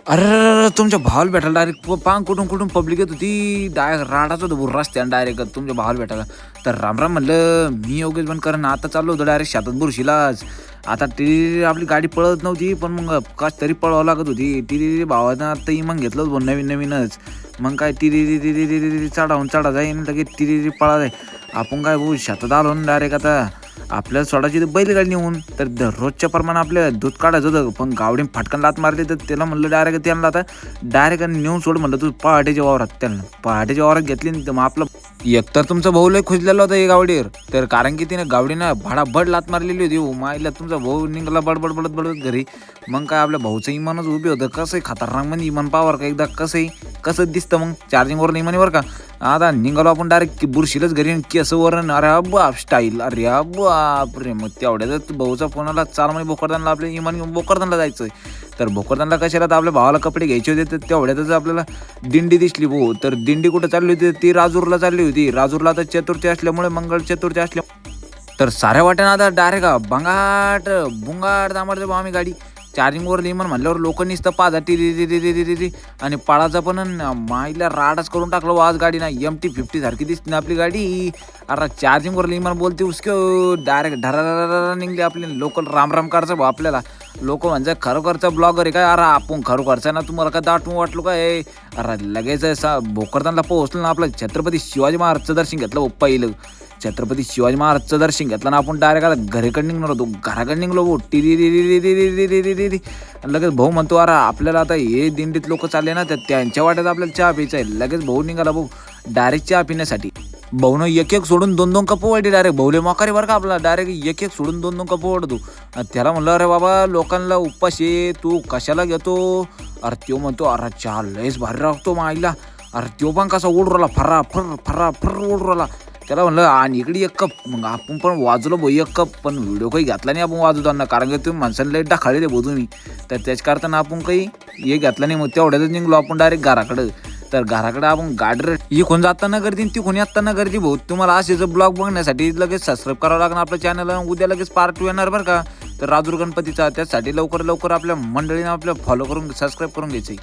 अरे तुमच्या भावाला भेटायला डायरेक्ट पांग कुठून कुठून पब्लिक येत होती. डायरेक्ट राडाच होतं रस्त्यानं डायरेक्ट तुमच्या भावाला भेटायला. तर रामराम म्हणलं मी योगेश बंद कारण आता चाललो होतो डायरेक्ट शेतात बुरशीलाच. आता ती आपली गाडी पळत नव्हती पण मग कस तरी पळवावं लागत होती. ती भावानं आता इमान घेतलं होतं नवीन नवीनच. मग काय ती चढावून चढा जाईन लगेच ती पळा जाईल. आपण काय भाऊ शेतात आलो ना डायरेक्ट आता आपल्याला सोडायची तर बैलगाडी नेऊन. तर दररोजच्या प्रमाणे आपल्या दूध काढायचं होतं पण गावडीने फटकन लात मारली. तर त्याला म्हणलं डायरेक्ट त्यांना आता डायरेक्ट नेऊन सोड म्हणलं तू पहाटेच्या वावरात. त्यांना पहाटेच्या वावरात घेतली तर मग आपलं एकतर तुमचा भाऊ लय खुजलेला होता या गावडीवर. तर कारण की तिने गावडीनं भडाभड लात मारलेली होती. माईला तुमचा भाऊ निघाला बडबड बडत बडत घरी. मग काय आपल्या भाऊचं इमानच उभे होतं. कसं खतरनाक म्हणजे इमान पावर का एकदा कसं दिसतं मग चार्जिंगवर इमानीवर का. आता निघालो आपण डायरेक्ट बुरशीलाच घरी केसं वरण. अरे बाप स्टाईल. अरे बाप रे. मग तेवढ्याच भाऊचा फोन आला चाल म्हणजे भोकरदनला आपल्या इमान घेऊन भोकरदनला जायचं. तर भोकरदनला कशाला तर आपल्या भावाला कपडे घ्यायचे होते. तर तेवढ्यातच आपल्याला दिंडी दिसली भाऊ. तर दिंडी कुठं चालली होती ती राजूरला चालली होती. राजूरला आता चतुर्थी असल्यामुळे मंगळ चतुर्थी असल्या तर साऱ्या वाट्यानं आता डायरेक्ट बंगाट बुंगाट दामाडतो आम्ही गाडी चार्जिंगवर लिमन म्हणल्यावर लोक नुसतं पाजा टी आणि पाळाचा पण माईला राडच करून टाकलं आज गाडी ना. MT-50 सारखी दिसते ना आपली गाडी. अरे चार्जिंगवर लिमन बोलते उसके डायरेक्ट ढरा निघले आपले लोकल राम करायचं भाऊ आपल्याला. लोक म्हणजे खरोखरचा ब्लॉगर आहे काय. अरे आपण खरोखरचा ना तुम्हाला काय दाटून वाटलो काय. अरे लगेच भोकरदनला पोहोचलो ना आपलं छत्रपती शिवाजी महाराजचं दर्शन घेतलं पहिलं. छत्रपती शिवाजी महाराजचं दर्शन घेतलं ना आपण डायरेक्ट आता घराकडे निघणार होतो. घराकडे निघलो भाऊ टिरी लगेच भाऊ म्हणतो अरे आपल्याला आता हे दिंडीत लोक चालले ना तर त्यांच्या वाट्यात आपल्याला चहा प्यायचा आहे. लगेच भाऊ निघाला भाऊ डायरेक्ट चहा पिण्यासाठी. भाऊनं एक सोडून दोन कप वाढली डायरेक्ट. भाऊले मोकारी बरं का आपला डायरेक्ट एक सोडून दोन कप वाढतो. त्याला म्हणलं अरे बाबा लोकांना उपास आहे तू कशाला घेतो. अरे त्यो म्हणतो अरे चहा लयच भारी राखतो माईला. अरे त्यो पण कसा ओढ राहिला फर्रा ओढ राहिला. त्याला म्हणलं आणि इकडे एक कप. मग आपण पण वाजलो भाऊ एक कप. पण व्हिडिओ काही घेतला नाही आपण वाजवताना कारण की तुम्ही माणसाला लय डाखाळे दे भाऊ तुम्ही. तर त्याच करताना आपण काही हे घेतलं नाही. मग तेवढ्यातच निघलो आपण डायरेक्ट घराकडं. तर घराकडे आपण गाडी इकून जाताना गर्दी तिकून येताना गर्दी भाऊ. तुम्हाला असेच ब्लॉग बघण्यासाठी लगेच सबस्क्राईब करावं लागणार आपल्या चॅनलला. उद्या लगेच पार्ट 2 येणार बरं का. तर राजूर गणपतीचा त्यासाठी लवकर आपल्या मंडळीनं आपल्या फॉलो करून सबस्क्राईब करून घ्यायचं.